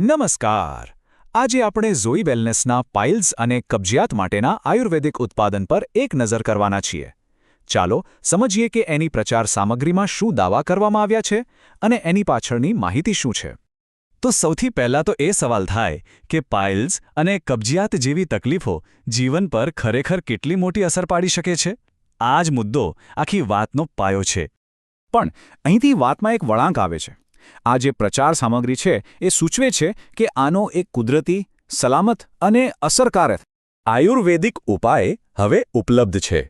નમસ્કાર. આજે આપણે ઝોઈ વેલનેસના પાઇલ્સ અને કબજિયાત માટેના આયુર્વેદિક ઉત્પાદન પર એક નજર કરવાના છીએ. ચાલો સમજીએ કે એની પ્રચાર સામગ્રીમાં શું દાવા કરવામાં આવ્યા છે અને એની પાછળની માહિતી શું છે. તો સૌથી પહેલાં તો એ સવાલ થાય કે પાઇલ્સ અને કબજિયાત જેવી તકલીફો જીવન પર ખરેખર કેટલી મોટી અસર પાડી શકે છે. આ જ મુદ્દો આખી વાતનો પાયો છે. પણ અહીંથી વાતમાં એક વળાંક આવે છે. આ જે પ્રચાર સામગ્રી છે એ સૂચવે છે કે આનો એક કુદરતી, સલામત અને અસરકારક આયુર્વેદિક ઉપાય હવે ઉપલબ્ધ છે.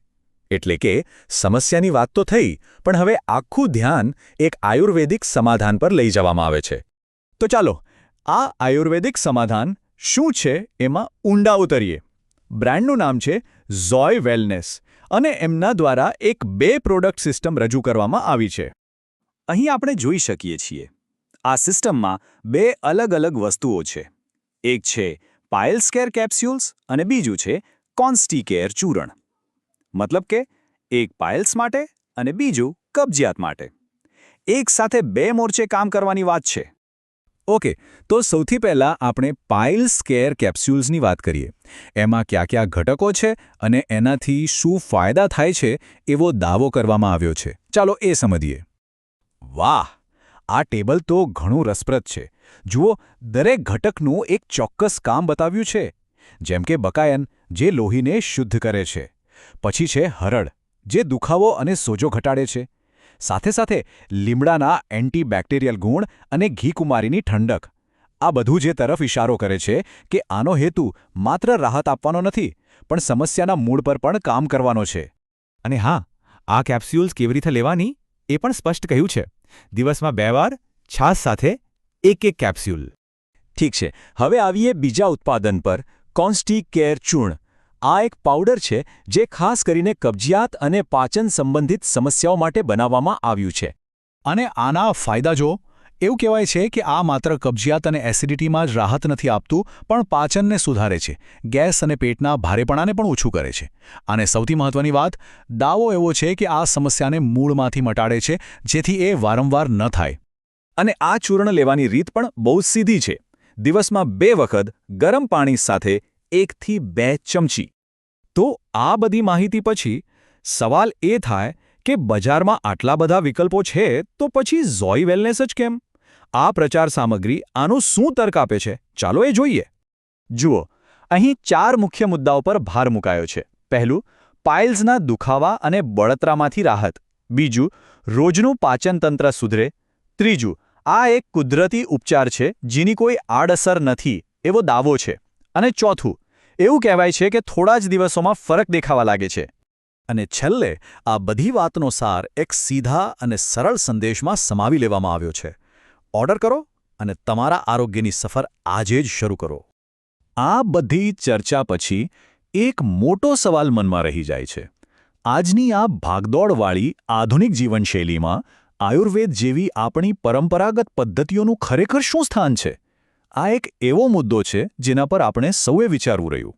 એટલે કે સમસ્યાની વાત તો થઈ, પણ હવે આખું ધ્યાન એક આયુર્વેદિક સમાધાન પર લઈ જવામાં આવે છે. તો ચાલો આ આયુર્વેદિક સમાધાન શું છે એમાં ઊંડા ઉતરીએ. બ્રાન્ડનું નામ છે ઝોઈ વેલનેસ અને એમના દ્વારા એક 2 પ્રોડક્ટ સિસ્ટમ રજૂ કરવામાં આવી છે. અહીં આપણે જોઈ શકીએ છીએ આ સિસ્ટમમાં 2 અલગ-અલગ વસ્તુઓ છે. એક છે પાઇલ્સ કેર કેપ્સ્યુલ્સ અને બીજું છે કોન્સ્ટિકેર ચૂર્ણ. મતલબ કે એક પાઇલ્સ માટે અને બીજું કબજિયાત માટે. એક સાથે 2 મોરચે કામ કરવાની વાત છે. ઓકે, તો સૌથી પહેલાં આપણે પાઇલ્સ કેર કેપ્સ્યુલ્સની વાત કરીએ. એમાં કયા ઘટકો છે અને એનાથી શું ફાયદા થાય છે એવો દાવો કરવામાં આવ્યો છે. ચાલો એ સમજીએ. વાહ, આ ટેબલ તો ઘણું રસપ્રદ છે. જુઓ, દરેક ઘટકનું એક ચોક્કસ કામ બતાવ્યું છે. જેમ કે બકાયન, જે લોહીને શુદ્ધ કરે છે. પછી છે હરડ, જે દુખાવો અને સોજો ઘટાડે છે. સાથે સાથે લીમડાના એન્ટીબેક્ટેરિયલ ગુણ અને ઘીકુમારીની ઠંડક. આ બધું જે તરફ ઇશારો કરે છે કે આનો હેતુ માત્ર રાહત આપવાનો નથી, પણ સમસ્યાના મૂળ પર પણ કામ કરવાનો છે. અને હા, આ કેપ્સ્યુલ્સ કેવી રીતે લેવાની એ પણ સ્પષ્ટ કહ્યું છે. દિવસમાં 2 વાર, છાશ સાથે એક કેપ્સ્યુલ. ઠીક છે, હવે આવીએ બીજા ઉત્પાદન પર, કોન્સ્ટિકેર ચૂર્ણ. આ એક પાવડર છે જે ખાસ કરીને કબજિયાત અને પાચન સંબંધિત સમસ્યાઓ માટે બનાવવામાં આવ્યું છે. અને આના ફાયદા જો, એવું કહેવાય છે કે આ માત્ર કબજિયાત અને એસિડિટીમાં જ રાહત નથી આપતું, પણ પાચનને સુધારે છે, ગેસ અને પેટના ભારેપણાને પણ ઓછું કરે છે. અને સૌથી મહત્વની વાત, દાવો એવો છે કે આ સમસ્યાને મૂળમાંથી મટાડે છે, જેથી એ વારંવાર ન થાય. અને આ ચૂર્ણ લેવાની રીત પણ બહુ સીધી છે. દિવસમાં 2 વખત ગરમ પાણી સાથે 1 થી 2 ચમચી. તો આ બધી માહિતી પછી સવાલ એ થાય કે બજારમાં આટલા બધા વિકલ્પો છે, તો પછી ઝોઈ વેલનેસ જ કેમ? આ પ્રચાર સામગ્રી આનું શું તર્ક આપે છે? ચાલો એ જોઈએ. જુઓ, અહીં 4 મુખ્ય મુદ્દાઓ પર ભાર મુકાયો છે. પહેલું, પાઇલ્સના દુખાવા અને બળતરામાંથી રાહત. બીજું, રોજનું પાચનતંત્ર સુધરે. ત્રીજું, આ એક કુદરતી ઉપચાર છે જેની કોઈ આડઅસર નથી એવો દાવો છે. અને ચોથું, એવું કહેવાય છે કે થોડા જ દિવસોમાં ફરક દેખાવા લાગે છે. અને છેલ્લે આ બધી વાતનો સાર એક સીધા અને સરળ સંદેશમાં સમાવી લેવામાં આવ્યો છે. ઓર્ડર કરો અને તમારા આરોગ્યની સફર આજે જ શરૂ કરો. આ બધી ચર્ચા પછી એક મોટો સવાલ મનમાં રહી જાય છે. આજની આ ભાગદોડવાળી આધુનિક જીવનશૈલીમાં આયુર્વેદ જેવી આપણી પરંપરાગત પદ્ધતિઓનું ખરેખર શું સ્થાન છે? આ એક એવો મુદ્દો છે જેના પર આપણે સૌએ વિચારવું રહ્યું.